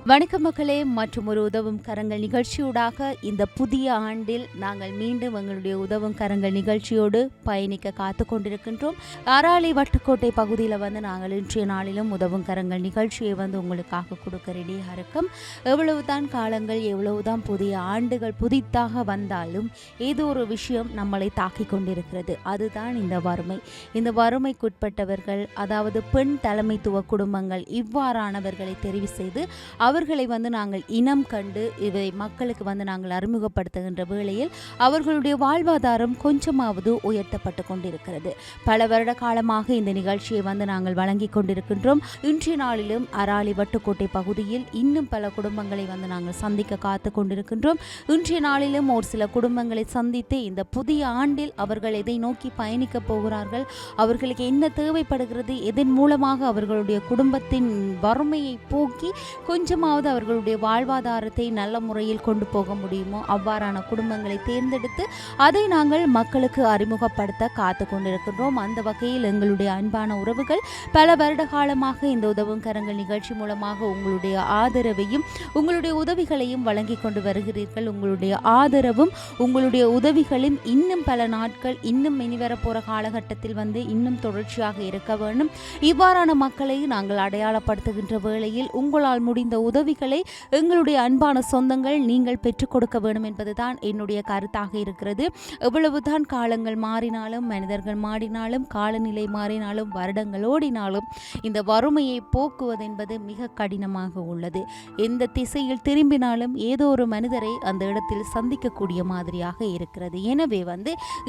வணக்கம் மக்களே, மற்றும் ஒரு உதவும் கரங்கள் நிகழ்ச்சியூடாக இந்த புதிய ஆண்டில் நாங்கள் மீண்டும் எங்களுடைய உதவும் கரங்கள் நிகழ்ச்சியோடு பயணிக்க காத்து கொண்டிருக்கின்றோம். அராலி வட்டுக்கோட்டை பகுதியில் நாங்கள் இன்றைய நாளிலும் உதவும் கரங்கள் நிகழ்ச்சியை உங்களுக்காக கொடுக்க ரெடியாக இருக்கும். எவ்வளவுதான் காலங்கள், எவ்வளவுதான் புதிய ஆண்டுகள் புதிதாக வந்தாலும் ஏதோ ஒரு விஷயம் நம்மளை தாக்கி கொண்டிருக்கிறது. அதுதான் இந்த வறுமை. இந்த வறுமைக்குட்பட்டவர்கள், அதாவது பெண் தலைமைத்துவ குடும்பங்கள், இவ்வாறானவர்களை தெரிவு செய்து அவர்களை நாங்கள் இனம் கண்டு இவை மக்களுக்கு நாங்கள் அறிமுகப்படுத்துகின்ற வேளையில் அவர்களுடைய வாழ்வாதாரம் கொஞ்சமாவது உயர்த்தப்பட்டு கொண்டிருக்கிறது. பல வருட காலமாக இந்த நிகழ்ச்சியை நாங்கள் வழங்கி கொண்டிருக்கின்றோம். இன்றைய நாளிலும் அராலி வட்டுக்கோட்டை பகுதியில் இன்னும் பல குடும்பங்களை நாங்கள் சந்திக்க காத்து கொண்டிருக்கின்றோம். இன்றைய நாளிலும் ஒரு சில குடும்பங்களை சந்தித்து இந்த புதிய ஆண்டில் அவர்கள் எதை நோக்கி பயணிக்க போகிறார்கள், அவர்களுக்கு என்ன தேவைப்படுகிறது, எதன் மூலமாக அவர்களுடைய குடும்பத்தின் வறுமையை போக்கி கொஞ்சமாவது அவர்களுடைய வாழ்வாதாரத்தை நல்ல முறையில் கொண்டு போக முடியுமோ அவ்வாறான குடும்பங்களை தேர்ந்தெடுத்து அதை நாங்கள் மக்களுக்கு அறிமுகப்படுத்த காத்து கொண்டிருக்கின்றோம். அந்த வகையில் எங்களுடைய அன்பான உறவுகள் பல வருட காலமாக இந்த உதவும் கரங்கள் நிகழ்ச்சி மூலமாக உங்களுடைய ஆதரவையும் உங்களுடைய உதவிகளையும் வழங்கி கொண்டு வருகிறீர்கள். உங்களுடைய ஆதரவும் உங்களுடைய உதவிகளும் இன்னும் பல நாட்கள், இன்னும் இனிவரப்போற காலகட்டத்தில் இன்னும் தொடர்ச்சியாக இருக்க வேண்டும். இவ்வாறான மக்களை நாங்கள் அடையாளப்படுத்துகின்ற வேளையில் உங்களால் முடிந்த உதவிகளை எங்களுடைய அன்பான சொந்தங்கள் நீங்கள் பெற்றுக் கொடுக்க வேண்டும் என்பதுதான் என்னுடைய கருத்தாக இருக்கிறது. எவ்வளவுதான் காலங்கள் மாறினாலும், மனிதர்கள் மாறினாலும், காலநிலை மாறினாலும், வருடங்கள் ஓடினாலும் இந்த வறுமையை போக்குவது என்பது மிக கடினமாக உள்ளது. எந்த திசையில் திரும்பினாலும் ஏதோ ஒரு மனிதரை அந்த இடத்தில் சந்திக்கக்கூடிய மாதிரியாக இருக்கிறது. எனவே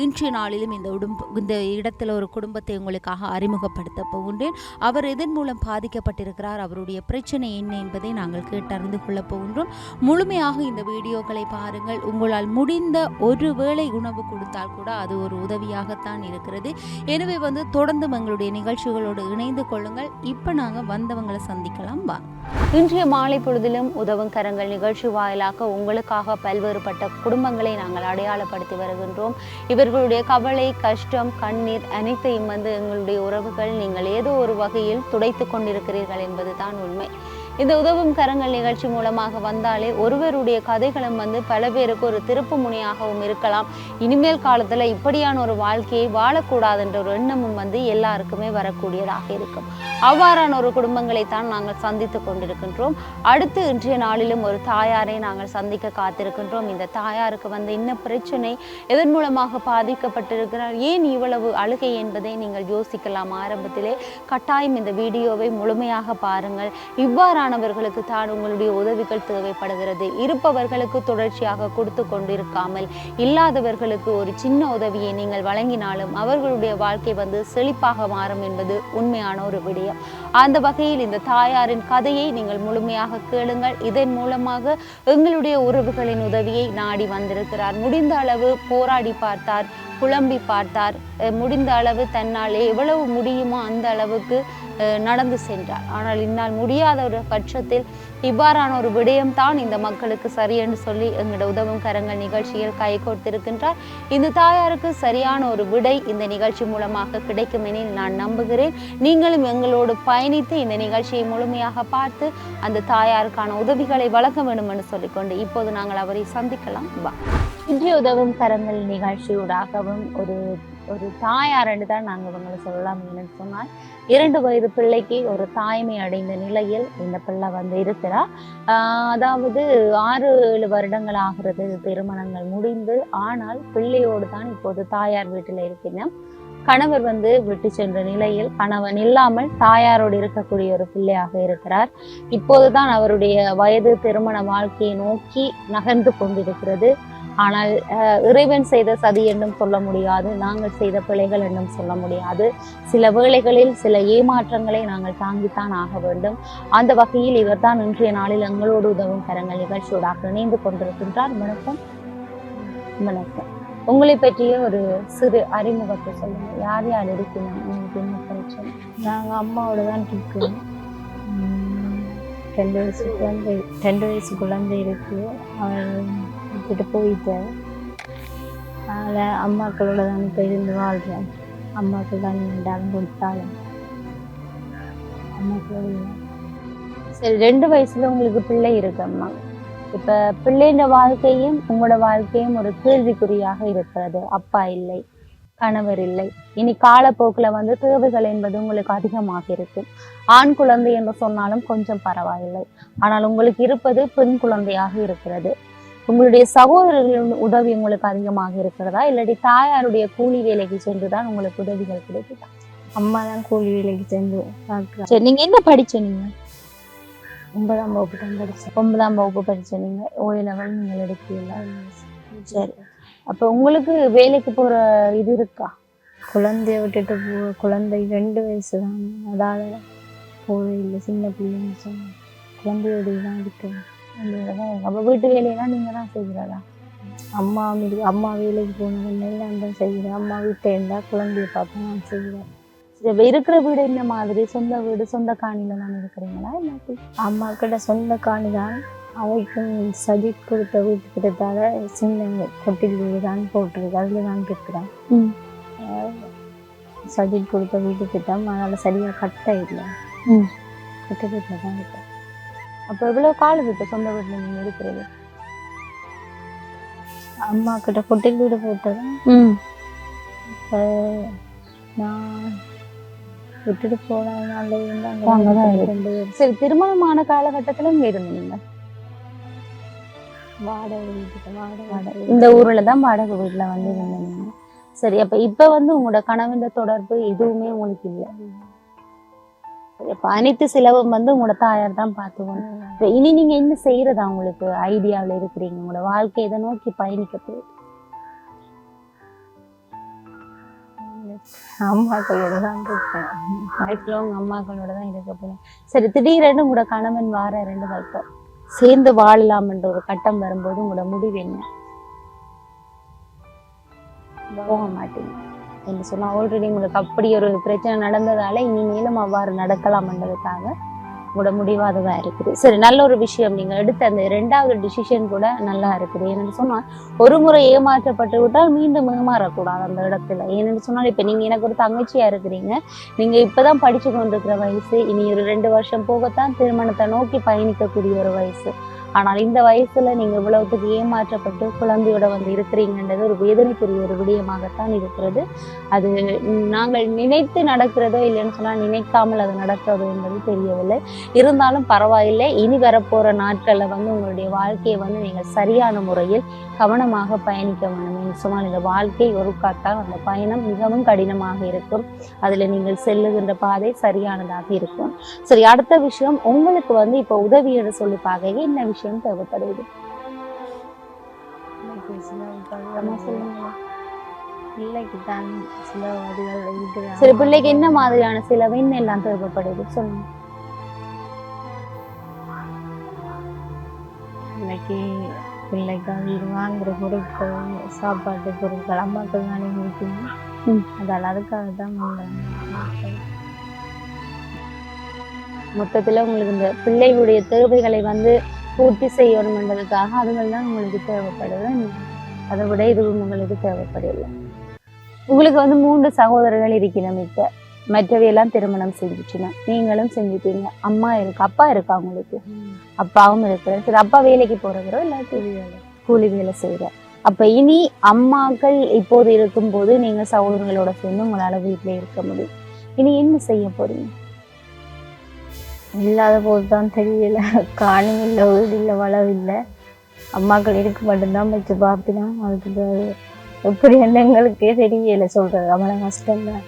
இன்றைய நாளிலும் இந்த இடத்துல ஒரு குடும்பத்தை உங்களுக்காக அறிமுகப்படுத்த போகின்றேன். அவர் எதன் மூலம் பாதிக்கப்பட்டிருக்கிறார், அவருடைய பிரச்சனை என்ன என்பதை நாங்கள் கேட்டறிந்து கொள்ள போகின்றோம். முழுமையாக இந்த வீடியோக்களை பாருங்கள். உங்களால் முடிந்த ஒரு வேளை உணவு கொடுத்தால் கூட அது ஒரு உதவியாகத்தான் இருக்கிறது. எனவே தொடர்ந்து எங்களுடைய நிகழ்ச்சிகளோடு இணைந்து கொள்ளுங்கள். இப்போ நாங்கள் வந்தவங்களை சந்திக்கலாம். வா. இன்றைய மாலை பொழுதிலும் உதவும் கரங்கள் நிகழ்ச்சி வாயிலாக உங்களுக்காக பல்வேறுபட்ட குடும்பங்களை நாங்கள் அடையாளப்படுத்தி வருகின்றோம். இவர்களுடைய கவலை, கஷ்டம், கண்ணீர் அனைத்தையும் எங்களுடைய உறவுகள் நீங்கள் ஏதோ ஒரு வகையில் துடைத்து கொண்டிருக்கிறீர்கள் என்பதுதான் உண்மை. இந்த உதவும் கரங்கள் நிகழ்ச்சி மூலமாக வந்தாலே ஒருவருடைய கதைகளும் பல பேருக்கு ஒரு திருப்பு முனையாகவும் இருக்கலாம். இனிமேல் காலத்தில் இப்படியான ஒரு வாழ்க்கையை வாழக்கூடாது என்ற ஒரு எண்ணமும் எல்லாருக்குமே வரக்கூடியதாக இருக்கும். அவ்வாறான ஒரு குடும்பங்களை தான் நாங்கள் சந்தித்து கொண்டிருக்கின்றோம். அடுத்து இன்றைய நாளிலும் ஒரு தாயாரை நாங்கள் சந்திக்க காத்திருக்கின்றோம். இந்த தாயாருக்கு என்ன பிரச்சனை, எதன் மூலமாக பாதிக்கப்பட்டிருக்கிறார், ஏன் இவ்வளவு அழுகை என்பதை நீங்கள் யோசிக்கலாம். ஆரம்பத்திலே கட்டாயம் இந்த வீடியோவை முழுமையாக பாருங்கள். இவ்வாறானவர்களுக்கு தான் உங்களுடைய உதவிகள் தேவைப்படுகிறது. இருப்பவர்களுக்கு தொடர்ச்சியாக கொடுத்து கொண்டிருக்காமல் இல்லாதவர்களுக்கு ஒரு சின்ன உதவியை நீங்கள் வழங்கினாலும் அவர்களுடைய வாழ்க்கை செழிப்பாக மாறும் என்பது உண்மையான ஒரு விடயம். அந்த வகையில் இந்த தாயாரின் கதையை நீங்கள் முழுமையாக கேளுங்கள். இதன் மூலமாக எங்களுடைய உறவுகளின் உதவியை நாடி வந்திருக்கிறார். முடிந்த அளவு போராடி பார்த்தார், புலம்பி பார்த்தார், முடிந்த அளவு தன்னால் எவ்வளவு முடியுமோ அந்த அளவுக்கு நடந்து சென்றார். ஆனால் இன்னால் முடியாத ஒரு பட்சத்தில் இவ்வாறான ஒரு விடயம்தான் இந்த மக்களுக்கு சரி என்று சொல்லி எங்களோட உதவும் கரங்கள் நிகழ்ச்சியில் கை கொடுத்திருக்கின்றார். இந்த தாயாருக்கு சரியான ஒரு விடை இந்த நிகழ்ச்சி மூலமாக கிடைக்கும் எனில் நான் நம்புகிறேன். நீங்களும் எங்களோடு பயணித்து இந்த நிகழ்ச்சியை முழுமையாக பார்த்து அந்த தாயாருக்கான உதவிகளை வழங்க வேண்டும் என்று சொல்லிக்கொண்டு இப்போது நாங்கள் அவரை சந்திக்கலாம். இன்றைய உதவும் கரங்கள் நிகழ்ச்சியூடாகவும் ஒரு தாயார் என்று தான் நாங்கள் இவங்களை சொல்லலாம். என்னன்னு சொன்னால் 2 வயது பிள்ளைக்கு ஒரு தாய்மை அடைந்த நிலையில் இந்த பிள்ளை இருக்கிறார். அதாவது 6-7 வருடங்கள் ஆகிறது திருமணங்கள் முடிந்து. ஆனால் பிள்ளையோடு தான் இப்போது தாயார் வீட்டில் இருக்கிறேன். கணவர் விட்டு சென்ற நிலையில் கணவன் இல்லாமல் தாயாரோடு இருக்கக்கூடிய ஒரு பிள்ளையாக இருக்கிறார். இப்போதுதான் அவருடைய வயது திருமண வாழ்க்கையை நோக்கி நகர்ந்து கொண்டிருக்கிறது. ஆனால் இறைவன் செய்த சதி என்றும் சொல்ல முடியாது, நாங்கள் செய்த பிழைகள் என்றும் சொல்ல முடியாது. சில வேளைகளில் சில ஏமாற்றங்களை நாங்கள் தாங்கித்தான் ஆக வேண்டும். அந்த வகையில் இவர் தான் இன்றைய நாளில் எங்களோடு உதவும் கரங்கள் நிகழ்ச்சியோடாக இணைந்து கொண்டிருக்கின்றார். வணக்கம். வணக்கம். உங்களை பற்றிய ஒரு சிறு அறிமுகத்தை சொல்லுங்க. யார் யார் இருக்கணும், உங்களுக்கு என்ன பிரச்சனை? நாங்கள் அம்மாவோட தான் இருக்கோம். 2 வயசு குழந்தை இருக்கு. அவர் விட்டுட்டு போயிட்டேன். அதனால் அம்மாக்களோட தான் இப்போ இருந்து வாழ்கிறேன். அம்மாக்கள் தான் இடம் கொடுத்தாலும் அம்மாக்களோட சரி, 2 வயசுல உங்களுக்கு பிள்ளை இருக்கு அம்மா. இப்ப பிள்ளைன்ற வாழ்க்கையும் உங்களோட வாழ்க்கையும் ஒரு கேள்விக்குறியாக இருக்கிறது. அப்பா இல்லை, கணவர் இல்லை. இனி காலப்போக்குல வந்து தேவைகள் என்பது உங்களுக்கு அதிகமாக இருக்கு. ஆண் குழந்தை என்று சொன்னாலும் கொஞ்சம் பரவாயில்லை. ஆனால் உங்களுக்கு இருப்பது பெண் குழந்தையாக இருக்கிறது. உங்களுடைய சகோதரர்களின் உதவி உங்களுக்கு அதிகமாக இருக்கிறதா, இல்லாட்டி தாயாருடைய கூலி வேலைக்கு சென்றுதான் உங்களுக்கு உதவிகள் கிடைக்குதா? அம்மா தான் கூலி வேலைக்கு சென்று பார்க்குறேன். சரி, நீங்க என்ன படிச்ச நீங்க? 9ஆம் வகுப்பு தான் படித்தேன். 9ஆம் வகுப்பு படிச்ச நீங்க. லெவல் நீங்கள் எடுக்கல. சரி, அப்ப உங்களுக்கு வேலைக்கு போற இது இருக்கா? குழந்தைய விட்டுட்டு குழந்தை 2 வயசு தான், அதால போவே இல்லை. சின்ன பிள்ளைங்க சொன்னேன், குழந்தையோடைய தான் இருக்கேன். அப்ப வீட்டு வேலையெல்லாம் நீங்க தான் செய்கிறதா? அம்மா வேலைக்கு போனது நான் தான் செய்கிறேன். அம்மா வீட்டில் இருந்தால் குழந்தைய பார்த்து நான் செய்கிறேன். சரி, இருக்கிற வீடு என்ன மாதிரி? சொந்த வீடு, சொந்த காணியில தான் இருக்கிறீங்களா? இல்லாட்டி அம்மா கிட்ட சொந்த காணி தான். அவைக்கும் சஜித் கொடுத்த வீட்டுக்கிட்டத்தால சின்ன கொட்டில் வீடு தான் போட்டிருக்கு, அதில் தான் இருக்கிறேன். சஜித் கொடுத்த வீட்டுக்கிட்டம், அதனால் சரியாக கட்ட இல்லை. கட்ட வீட்டில் தான் இருக்கேன். அப்போ எவ்வளோ காலம் இருக்கு சொந்த வீட்டில் நீங்கள் இருக்கிறது? அம்மா கிட்ட கொட்டில் வீடு போட்டது. இப்போ நான் விட்டுட்டு போனதுனால இருந்தாங்க. சரி, திருமணமான காலகட்டத்தில் இங்கே இருந்தீங்க? வாடகை வீட்டுக்கு வாடகை இந்த ஊர்ல தான் வாடகை வீட்டுல வந்து இருந்தீங்க. சரி, அப்ப இப்ப வந்து உங்களோட கணவன் தொடர்பு எதுவுமே உங்களுக்கு இல்லை. அப்ப அனைத்து செலவும் வந்து உங்களோட தாயார் தான் பார்த்துக்கணும். இனி நீங்க என்ன செய்யறதா உங்களுக்கு ஐடியாவில் இருக்கிறீங்க? உங்களோட வாழ்க்கை இதை நோக்கி பயணிக்க போகுது. அம்மாக்களோட தான் இருப்பேன். லைஃப்ல உங்க அம்மாக்களோட தான் இருக்க போறேன். சரி, திடீரென்று உங்களோட கணவன் வார 2 வருஷம் சேர்ந்து வாழலாம் என்ற ஒரு கட்டம் வரும்போது உங்களோட முடிவு என்ன? போக மாட்டீங்க என்று சொன்னா, ஆல்ரெடி உங்களுக்கு அப்படி ஒரு பிரச்சனை நடந்ததால இனிமேலும் அவ்வாறு நடக்கலாம் என்றதுக்காக உங்களோட முடிவு அதுவா இருக்குது. சரி, நல்ல ஒரு விஷயம். நீங்க எடுத்த அந்த 2வது டிசிஷன் கூட நல்லா இருக்குது. ஏன்னு சொன்னா, ஒரு முறை ஏமாற்றப்பட்டு விட்டால் மீண்டும் ஏமாறக்கூடாது அந்த இடத்துல. ஏன்னு சொன்னால், இப்ப நீங்க எனக்கு ஒரு தங்கச்சியா இருக்கிறீங்க. நீங்க இப்பதான் படிச்சு கொண்டிருக்கிற வயசு. இனி ஒரு 2 வருஷம் போகத்தான் திருமணத்தை நோக்கி பயணிக்கக்கூடிய ஒரு வயசு. ஆனால் இந்த வயசுல நீங்க இவ்வளவுக்கு ஏமாற்றப்பட்டு குழந்தையோட வந்து இருக்கிறீங்கன்றது ஒரு வேதனைக்குரிய ஒரு விடயமாகத்தான் இருக்கிறது. அது நாங்கள் நினைத்து நடக்கிறதோ இல்லைன்னு சொன்னா, நினைக்காமல் அது நடக்கிறதோ என்பது தெரியவில்லை. இருந்தாலும் பரவாயில்லை. இனி வரப்போற நாட்கள்ல வந்து உங்களுடைய வாழ்க்கையை வந்து நீங்கள் சரியான முறையில் கவனமாக பயணிக்க வேண்டும் என்று சொன்னால், இந்த வாழ்க்கை ஒரு காத்தால் அந்த பயணம் மிகவும் கடினமாக இருக்கும். அதுல நீங்கள் செல்லுகின்ற பாதை சரியானதாக இருக்கும். சரி, அடுத்த விஷயம், உங்களுக்கு வந்து இப்ப உதவியோட சொல்லி பார்க்க என்ன விஷயம் தேவைப்படுது? பிள்ளைக்கு தான் சில வழிகள் இருக்குது. சரி, பிள்ளைக்கு என்ன மாதிரியான சில எல்லாம் தேவைப்படுது சொல்லுங்க. பிள்ளைக்காக இது வாங்குற பொருட்கள், சாப்பாட்டு பொருட்கள் அம்மாக்கள் தானே முடிக்கணும். அதால் அதுக்காக தான் மொத்தத்துல உங்களுக்கு இந்த பிள்ளைகளுடைய தேவைகளை வந்து பூர்த்தி செய்யணும் என்பதற்காக அதுகள் தான் உங்களுக்கு தேவைப்படுது. அதை விட இதுவும் உங்களுக்கு தேவைப்படல. உங்களுக்கு வந்து 3 சகோதரர்கள் இருக்கிறோம். இப்ப மற்றவையெல்லாம் திருமணம் செஞ்சுச்சுன்னா நீங்களும் செஞ்சுட்டீங்க. அம்மா இருக்கு, அப்பா இருக்கா உங்களுக்கு? அப்பாவும் இருக்கிறார். சரி, அப்பா வேலைக்கு போறவரோ இல்ல கூலி வேலை செய்யற? அப்ப இனி அம்மாக்கள் இப்போது இருக்கும் போது நீங்க சகோதரர்களோட சேர்ந்து உங்களால வீட்டுல இருக்க முடியும். இனி என்ன செய்ய போறீங்க? இல்லாத போது தான் தெரியல. காணி இல்லை, வீடு இல்லை, வளவு இல்லை. அம்மாக்கள் இருக்கு மட்டும்தான் வச்சு பார்த்தினா. அதுக்கு எப்படி எங்களுக்கே தெரியல சொல்றது. அவ்வளோ கஷ்டம்தான்.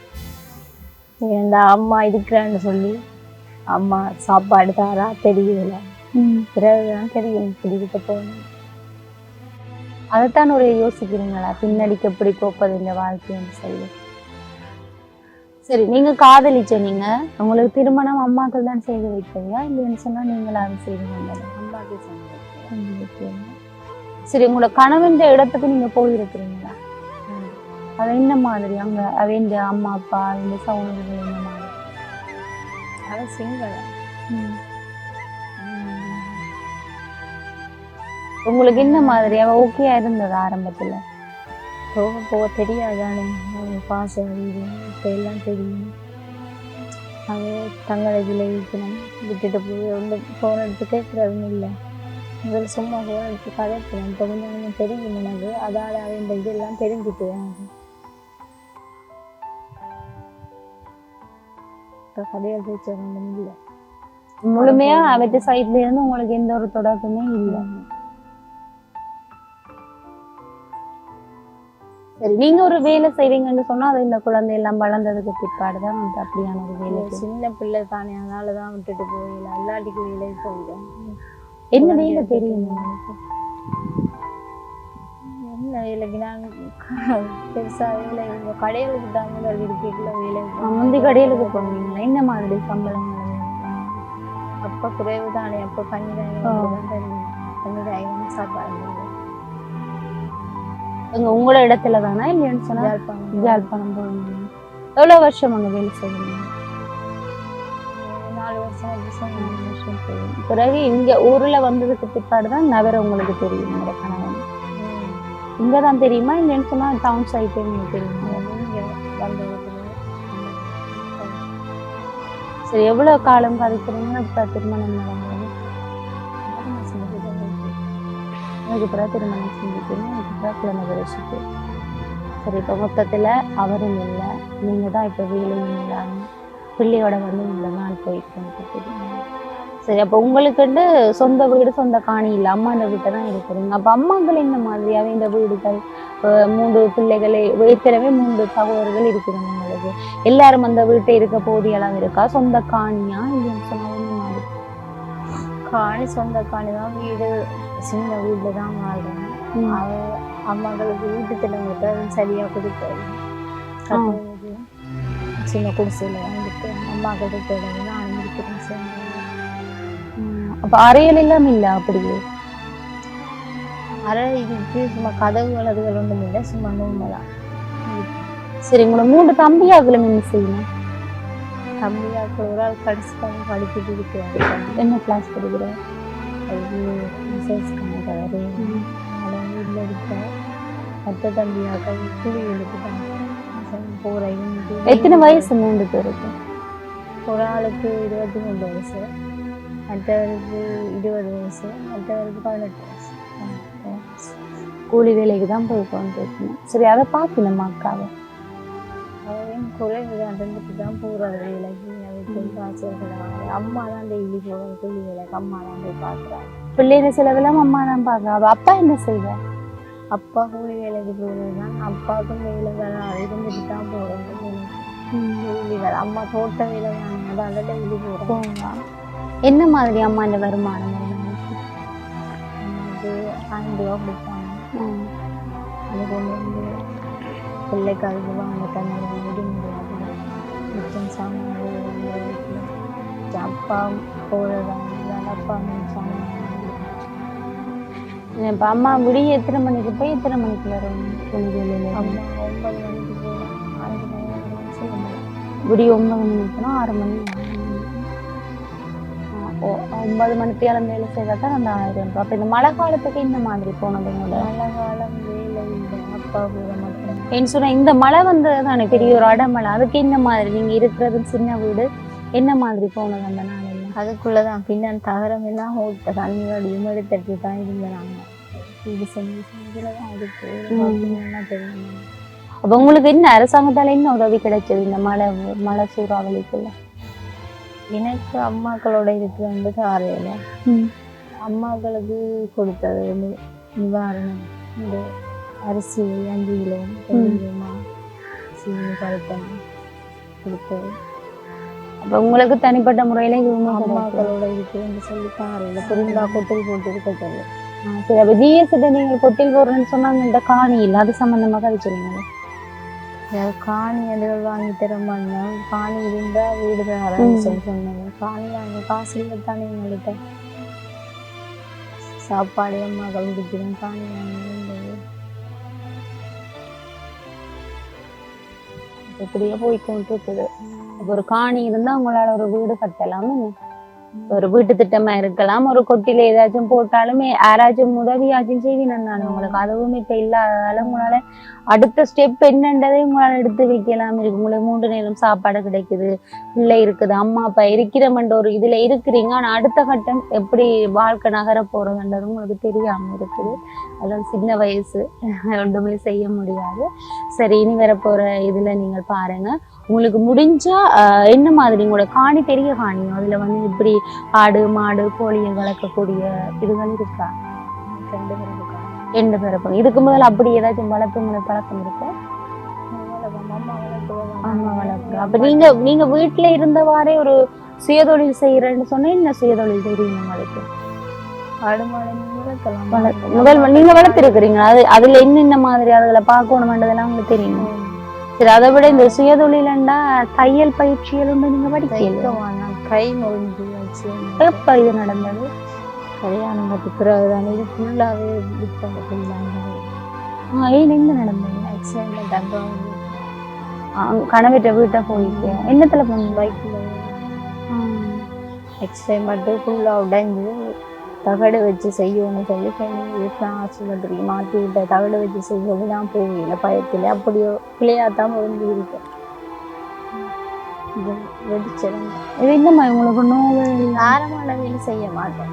ஏன்டா அம்மா இருக்கிறான்னு சொல்லி அம்மா சாப்பாடு தாரா தெரியல. பிறகுதான் தெரியும் இப்படி இருக்க போகணும். அதைத்தான் ஒரு யோசிக்கிறீங்களா, பின்னாடிக்கு எப்படி போப்பது இந்த வாழ்க்கைன்னு சொல்லி? சரி, நீங்க காதலிச்ச நீங்க உங்களுக்கு திருமணம் அம்மாக்கள் தான் செய்து வைப்பீங்க இல்லைன்னு சொன்னா நீங்களா அதை செய்து கொண்டது? அம்மாக்கு செஞ்சு. சரி, உங்களோட கணவன் இடத்துக்கு நீங்க போயிருக்கிறீங்களா? அது என்ன மாதிரி? அங்க அவன் அம்மா அப்பா இந்த சகோதரர்கள் என்ன மாதிரி? அது சிங்கள. உங்களுக்கு என்ன மாதிரி அவ ஓகேயா இருந்தது ஆரம்பத்துல? போக போக தெரியாதானே பாசம் இப்போ எல்லாம் தெரியும். அது தங்கடையில் இருக்கணும் விட்டுட்டு போய் ஒன்று ஃபோன் எடுத்து கேட்குறதும் இல்லை. முதல்ல சும்மா ஃபோன் எடுத்து கதைக்கிறேன். இப்போ கொஞ்சம் கொஞ்சம் தெரியும் எனக்கு. அதால் இந்த இதெல்லாம் தெரிஞ்சுட்டு எனக்கு இப்போ கதையை பேச்ச ஒன்றும் இல்லை. முழுமையா அவற்ற சைட்ல இருந்து உங்களுக்கு எந்த ஒரு தொடர்புமே இல்லை. சரி, நீங்க ஒரு வேலை செய்வீங்கன்னு சொன்னா அது இந்த குழந்தை எல்லாம் வளர்ந்ததுக்கு பிற்பாடுதான் வந்து அப்படியான ஒரு வேலை. சின்ன பிள்ளை தானே, அதனால தான் விட்டுட்டு போயிடலாம். எல்லாட்டிக்கு வேலையை போயிடும். என்ன வேலை தெரியும் உங்களுக்கு? என்ன வேலைக்கு நான் பெருசா வேலை இல்லை. கடைகளுக்கு தான் முதல் இருக்கைக்குள்ள வேலை. முந்தி கடைகளுக்கு போனீங்களா? என்ன மாதிரி சம்பளம்? அப்போ குறைவு தானே. அப்போ 12,000 சாப்பாடு. உங்களோட இடத்துல தானா இல்லைன்னு சொன்னா ஜாழ்ப்பாணம் போவீங்க. எவ்வளவு வருஷம் அங்க வேலை செய்வீங்க? 4 வருஷம் 4 வருஷம் போய் பிறகு இங்க ஊர்ல வந்ததுக்கு பிற்பாடுதான் நகர உங்களுக்கு தெரியும். உங்களோட கணவன் இங்கதான் தெரியுமா இல்லைன்னு சொன்னா டவுன் சைட்டு உங்களுக்கு தெரியுமா? இங்க வந்ததுக்கு சரி, எவ்வளவு காலம் கழிக்கிறீங்க இப்ப திருமணம் நடந்தது? எனக்கு பிறகு திருமணம் செஞ்சுட்டீங்க, எனக்கு பிறகு குழந்தை வயசுக்கு. சரி, இப்போ மொத்தத்தில் அவரும் இல்லை, நீங்கள் தான் இப்போ வேலையும் இல்லாமல் பிள்ளையோட வந்து இந்த நாள் போயிட்டு. சரி, அப்போ உங்களுக்குண்டு சொந்த வீடு சொந்த காணி இல்லை, அம்மா இந்த வீட்டை தான் இருக்கிறீங்க. அப்போ அம்மாக்கள் இந்த மாதிரியாகவே இந்த வீடுகள் 3 பிள்ளைகளை ஏற்கனவே 3 சகோதரர்கள் இருக்கிறாங்க உங்களுக்கு. எல்லாரும் அந்த வீட்டை இருக்க போதிய அளவு இருக்கா? சொந்த காணியா இல்லைன்னு சொன்னால் இந்த மாதிரி? காணி சொந்த காணி தான். வீடு சின்ன வீட்டில் தான் வாழ்றேன். அம்மாக்களுக்கு வீட்டு தினங்கிட்ட சரியா கொடுக்காது. சின்ன குடிசையில் வந்துட்டு அம்மாக்களுக்கு நான் இருக்கிறேன் சேர்ந்து. அப்போ அறையல் எல்லாம் இல்லை அப்படியே? அறை இதுக்கு சும்மா கதவுகள் அதுகள் ஒன்றும் இல்லை, சும்மா நூம்பலாம். சரி, உங்களோட 3 தம்பியாக்களும் என்ன செய்யணும்? தம்பியாக்கள் ஒரு ஆள் கடைசி பண்ணி படிச்சுட்டு இருக்கிறாங்க. என்ன கிளாஸ் படிக்கிறேன்? அது ரிசர்ச் கணக்காரு. வீட்டில் இருக்க மற்ற தம்பியாக்கள் கூலி எழுதுட்டாங்க. போகிறேன். எத்தனை வயசு 3 பேருக்கு? ஒரு ஆளுக்கு 23 வயசு, மற்றவருக்கு 20 வயசு, மற்றவருக்கு 18 வயசு. கூலி வேலைக்கு தான் போய் கொண்டிருக்கணும். சரி, அதை பார்க்கணுமா அக்காவை? அதையும் குறைவு தான், 2க்கு தான் போகிறது வேலைக்கு. அதுக்கு ஆச்சரியப்படுவாங்க. அம்மா தான் டெய்லி போகிற கூலி வேலைக்கு அம்மா தான் போய் பார்க்குறாங்க. பிள்ளைங்க செலவெல்லாம் அம்மா தான் பார்க்குறா. அவள் அப்பா என்ன செய்வார்? அப்பா கூலி வேலைக்கு போகிறது தான். அப்பாவுக்கும் வேலை வேலை இருந்துட்டு தான் போகிறது. கூலி வேலை. அம்மா தோட்ட வேலை தானே, அதால் டெய்லி போகிறோம். என்ன மாதிரி அம்மா இந்த வருமானம்? அது 5 ரூபா கொடுப்பாங்க. அது கொண்டு வந்து பிள்ளைக்கு அதுக்கு வாங்க தண்ணி விட முடியாது. மிச்சம் சாமான் அப்பா போகிறதாங்க. அப்பா சாமான். இப்போ அம்மா விடிய எத்தனை மணிக்கு போய் எத்தனை மணிக்கு வரும்? அம்மா 9 மணிக்கு போகலாம், 5 மணி சொல்லுங்கள். விடிய 9 மணிக்கு போனால் 6 மணி. 9 மணிக்கு இளம் வேலை செய்தால் தான் அந்த 1000 ரூபா. அப்போ இந்த மழை காலத்துக்கு இந்த மாதிரி போனதுங்களோட? மழை காலம் வேலை இல்லை, அப்பா கூட மட்டும். என்ன சொன்னால் இந்த மழை வந்தது தானே பெரிய ஒரு அடமழை, அதுக்கு இந்த மாதிரி நீங்கள் இருக்கிறது சின்ன வீடு என்ன மாதிரி போனது அந்த நாள்? அதுக்குள்ளே தான் பின்னாடி தகரம் எல்லாம் ஓட்ட தண்ணி வடியும் எடுத்துட்டு தான் இருந்தாங்க. இது செஞ்சுல தான் அதுக்கு தெரியும். அப்போ உங்களுக்கு என்ன அரசாங்கத்தால் என்ன உதவி கிடைச்சது இந்த மழை சூறாவளிக்குள்ள? எனக்கு அம்மாக்களோட இருக்கிற சாரையில அம்மாக்களுக்கு கொடுத்தது வந்து நிவாரணம். இந்த அரிசி 5 கிலோ, 2 கிலோமா சீனி பருப்பம் கொடுத்தது. அப்போ உங்களுக்கு தனிப்பட்ட முறையில் அம்மாக்களோட இருக்குன்னு சொல்லி சாரையில் புரிந்தா கொட்டில் போட்டு இருக்க சொல்லு. சரி, அப்போ ஜிஎஸ்கிட்ட நீங்கள் கொட்டில் போடுறேன்னு சொன்னாங்க, இந்த காணி இல்லை, அது சம்மந்தமாக கழிச்சுருங்க. காணி அதுகள் வாங்கி தரமாட்டா. காணி இருந்தா வீடு தரேன்னு சொல்லி சொன்னாங்க. காணி வாங்க காசு இல்லைத்தானே எங்கள்கிட்ட. சாப்பாடு அம்மாக்கள் குடிக்கிறேன், காணி வாங்க. இப்படியே போய்கொண்டு இருக்குது. ஒரு காணி இருந்தா உங்களால ஒரு வீடு கட்டலாமே. ஒரு வீட்டு திட்டமா இருக்கலாம், ஒரு கொட்டில ஏதாச்சும் போட்டாலுமே யாராச்சும் உதவியாச்சும் செய்வினம் தானே உங்களுக்கு. அதுவும் இப்ப இல்லாததால உங்களால அடுத்த ஸ்டெப் என்னன்றதை உங்களால எடுத்து வைக்கலாம் இருக்கு. உங்களுக்கு 3 நேரம் சாப்பாடு கிடைக்குது, பிள்ளை இருக்குது, அம்மா அப்பா இருக்கிறமென்ற ஒரு இதுல இருக்கிறீங்க. ஆனா அடுத்த கட்டம் எப்படி வாழ்க்கை நகர போறதுன்றது உங்களுக்கு தெரியாம இருக்குது. அதெல்லாம் சின்ன வயசு, ஒன்றுமே செய்ய முடியாது. சரி, இனி வரப்போற இதுல நீங்கள் பாருங்க, உங்களுக்கு முடிஞ்சா என்ன மாதிரி உங்களோட காணி பெரிய காணியும் அதுல வந்து இப்படி ஆடு மாடு கோழியை வளர்க்கக்கூடிய இதுகள் இருக்கா? 2 பேருக்கு 2 பேருக்கும். இதுக்கு முதல்ல அப்படி ஏதாச்சும் வளர்ப்பு முறை பழக்கம் இருக்கா? அம்மா வளர்க்குறோம். அப்ப நீங்க வீட்டுல இருந்தவாறே ஒரு சுயதொழில் செய்யறேன்னு சொன்னா என்ன சுயதொழில் தெரியும் உங்களுக்கு? ஆடு மாடு வளர்க்கலாம். முதல் நீங்க வளர்த்துருக்கிறீங்களா? அதுல என்னென்ன மாதிரி அதுகளை பார்க்கணும்ன்றதெல்லாம் உங்களுக்கு தெரியுமா? சரி, அதை விட இந்த சுயதொழிலண்டா தையல் பயிற்சிகள் உண்டு, நீங்க படிக்கலாம். கை முறிஞ்சு வச்சு. எப்ப இது நடந்தது? கல்யாணத்துக்கு பிறகுதான். இது ஃபுல்லாவே விட்டாங்க. ஏன் எங்க நடந்தது? ஆக்சிடென்ட் அப்புறம் கணவர்கிட்ட வீட்டை போயிட்டு என்னத்துல போனீங்க? பைக்கில் ஆக்சிடென்ட் மட்டும் ஃபுல்லாக உடைஞ்சு தகடு வச்சு செய்யணும்னு சொல்லி ஆஸ்பத்திரிக்கு மாற்றி விட்ட. தகடு வச்சு செய்ய சொல்லி நான் போகல பயத்தில். அப்படியோ பிள்ளையாத்தான் வந்து இருக்கேன். வெடிச்சிருங்க. இது என்னம்மா உங்களுக்கு நோவு? ஆரமான வேலை செய்ய மாட்டேன்.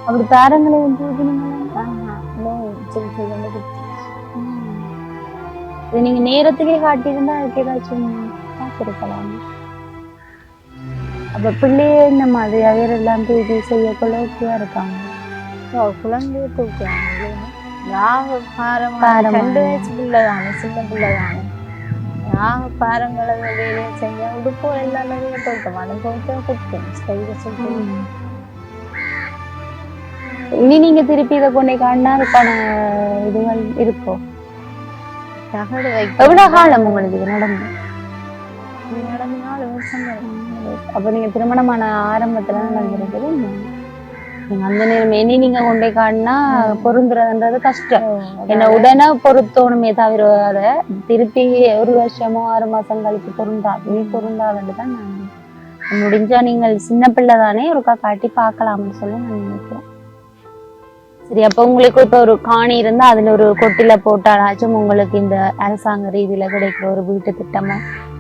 அப்படி பேரங்களை வந்து நோய் சில இது நீங்க நேரத்துக்கே காட்டியிருந்தா அதுக்கு ஏதாச்சும் பார்த்துருக்கலாம். அப்ப பிள்ளையே இந்த மாதிரி அவரெல்லாம் தூக்கி செய்யக்குள்ள ஓகேயா இருக்காங்க. குழந்தைய தூக்குவாங்க. நான் 2 வயசு பிள்ளை தானே, சின்ன பிள்ளை தானே. நான் பாரங்களை வேலையை செஞ்சேன். உடுப்போ எல்லாமே தோட்டமான தோட்ட கொடுத்தேன். ஸ்டைல சொல்லி இனி நீங்க திருப்பி இதை கொண்டே காட்டினாருக்கான இதுகள் இருக்கும். தகடு வைக்க எவ்வளவு காலம் உங்களுக்கு நடந்து? நடந்து 4 வருஷம். அப்ப நீங்க திருமணமான ஆரம்பத்துல நடந்திருக்குது. நீங்க அந்த நேரம் இனி நீங்க கொண்டே காட்டினா பொருந்துறதுன்றது கஷ்டம். என்ன உடனே பொருத்தோணுமே தவிர அதை திருப்பி 1 வருஷமோ 6 மாசம் கழிச்சு பொருந்தாதுன்னு தான் நான் முடிஞ்சா நீங்கள் சின்ன பிள்ளை தானே ஒருக்கா காட்டி பார்க்கலாம்னு சொல்லி நான் நினைக்கிறேன். சரி, அப்ப உங்களுக்கு இப்ப ஒரு காணி இருந்தா அதுல ஒரு கொட்டில போட்டாலாச்சும் உங்களுக்கு இந்த அரசாங்க ரீதியில கிடைக்கிற ஒரு வீட்டு திட்டமா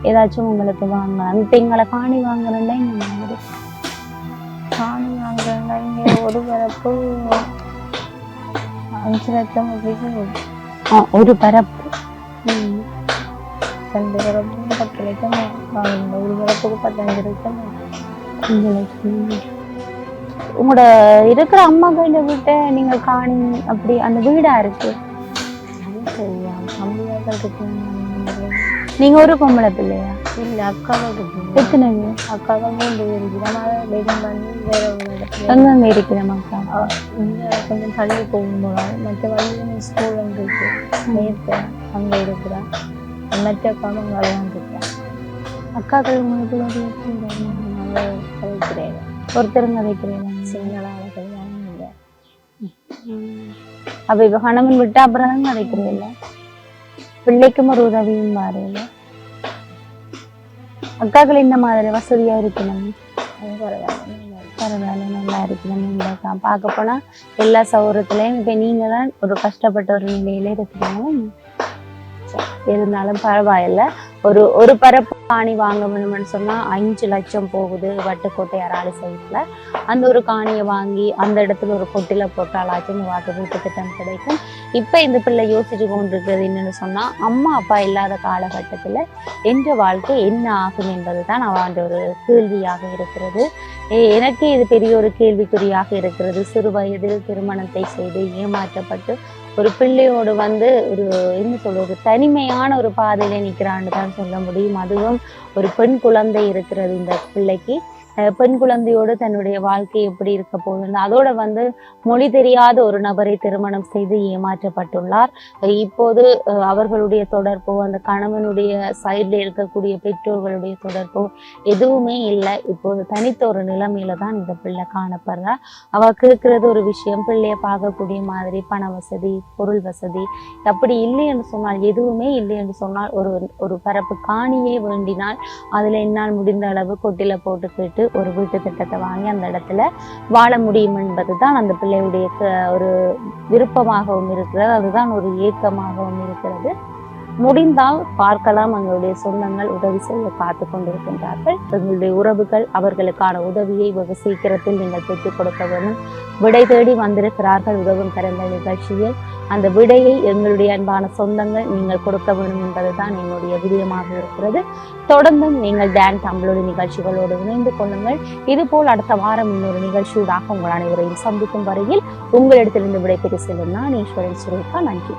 ஏதாச்சும் உங்களுக்கு வாங்கலாம். இப்ப எங்களை காணி வாங்கணும்னா இந்த மாதிரி காணி வாங்குறேன்னா இங்க ஒரு பரப்பு 5 லட்சம் ஒரு பரப்பு. 2 பரப்பு 10 லட்சம் வாங்கணும். ஒரு பரப்புக்கு 15 லட்சம். 5 லட்சம். உங்களோட இருக்கிற அம்மா கையில விட்ட நீங்க காணி அப்படி அந்த வீடா இருக்கு? சரியா தம்பியாக்கள் இருக்கு. நீங்க ஒரு பொம்பளை பிள்ளையா? இல்ல, அக்காவும் இருக்கு. எத்தனை பேர்? அக்காவும் 3 பேர் இருக்கு. நம்ம வேகம் பண்ணி வேற ஒரு இடத்துல எங்கெங்க இருக்கிற மக்கா? இங்க கொஞ்சம் தள்ளி போகும்போது மற்ற வழியும் ஸ்கூல் இருக்கு. நேற்று அங்க இருக்கிறா. மற்ற அக்காவும் அங்கே தான் இருக்கேன். அக்காக்கள் உங்களுக்கு கதைக்கிறேன். ஒருத்தருங்க வைக்கிறேன். சிங்களாக கல்யாணம் இல்லை. அப்ப இப்ப கணவன் விட்டு அப்புறம் தான் கதைக்கிறீங்களா? பிள்ளைக்கும் ஒரு உதவியும் பாருங்க. அக்காக்கள் இந்த மாதிரி வசதியா இருக்கணும். பரவாயில்ல, நல்லா இருக்கணும். பார்க்க போனா எல்லா சௌகரியத்திலையும் இப்ப நீங்க தான் ஒரு கஷ்டப்பட்ட ஒரு நிலையில இருக்கிறீங்க. இருந்தாலும் பரவாயில்ல. ஒரு பரப்பு காணி வாங்க வேணும்னு சொன்னா 5 லட்சம் போகுது வட்டுக்கோட்டை அராளி சைட்ல. அந்த ஒரு காணியை வாங்கி அந்த இடத்துல ஒரு கொட்டில போட்டாலாச்சும் வாக்கு வீட்டு திட்டம் கிடைக்கும். இப்ப இந்த பிள்ளை யோசிச்சு கொண்டிருக்கிறது என்னன்னு சொன்னா, அம்மா அப்பா இல்லாத காலகட்டத்துல என்ற வாழ்க்கை என்ன ஆகும் என்பதுதான் அவன் ஒரு கேள்வியாக இருக்கிறது. எனக்கு இது பெரிய ஒரு கேள்விக்குறியாக இருக்கிறது. சிறு வயதில் திருமணத்தை செய்து ஏமாற்றப்பட்டு ஒரு பிள்ளையோடு வந்து ஒரு என்ன சொல்றது, தனிமையான ஒரு பாதையில நிற்கிறான்னு தான் சொல்ல முடியும். அதுவும் ஒரு பெண் குழந்தை இருக்கிறது இந்த பிள்ளைக்கு. பெண் குழந்தையோடு தன்னுடைய வாழ்க்கை எப்படி இருக்க போகுது, அதோட வந்து மொழி தெரியாத ஒரு நபரை திருமணம் செய்து ஏமாற்றப்பட்டுள்ளார். இப்போது அவர்களுடைய தொடர்போ அந்த கணவனுடைய சைட்ல இருக்கக்கூடிய பெற்றோர்களுடைய தொடர்போ எதுவுமே இல்லை. இப்போது தனித்த ஒரு நிலைமையில தான் இந்த பிள்ளை காணப்படுறா. அவ கேட்கறது ஒரு விஷயம், பிள்ளைய பார்க்கக்கூடிய மாதிரி பண வசதி பொருள் வசதி அப்படி இல்லை என்று சொன்னால், எதுவுமே இல்லை என்று சொன்னால், ஒரு பரப்பு காணியே வேண்டினால் அதுல என்னால் முடிந்த அளவு கொட்டில போட்டு கேட்டு பெற்று ஒரு வீட்டு திட்டத்தை வாங்கி அந்த இடத்துல வாழ முடியும் என்பது தான் அந்த பிள்ளையுடைய ஒரு விருப்பமாகவும் இருக்கிறது, அதுதான் ஒரு ஏக்கமாகவும் இருக்கிறது. முடிந்தால் பார்க்கலாம், எங்களுடைய சொந்தங்கள் உதவி செய்ய காத்து கொண்டிருக்கின்றார்கள். எங்களுடைய உறவுகள் அவர்களுக்கான உதவியை வெகு சீக்கிரத்தில் நீங்கள் பெற்றுக் கொடுக்க வேண்டும். விடை தேடி வந்திருக்கிறார்கள் உதவும் கரங்கள் நிகழ்ச்சியில். அந்த விடையை எங்களுடைய அன்பான சொந்தங்கள் நீங்கள் கொடுக்க வேண்டும் என்பதுதான் என்னுடைய விடயமாக இருக்கிறது. தொடர்ந்தும் நீங்கள் டான் தமிழோடு நிகழ்ச்சிகளோடு இணைந்து கொள்ளுங்கள். இதுபோல் அடுத்த வாரம் இன்னொரு நிகழ்ச்சியூடாக உங்கள் அனைவரையும் சந்திக்கும் வரையில் உங்களிடத்திலிருந்து விடைபெற்று செல்லும் நான் ஈஸ்வரன் சுரேகா. நன்றி.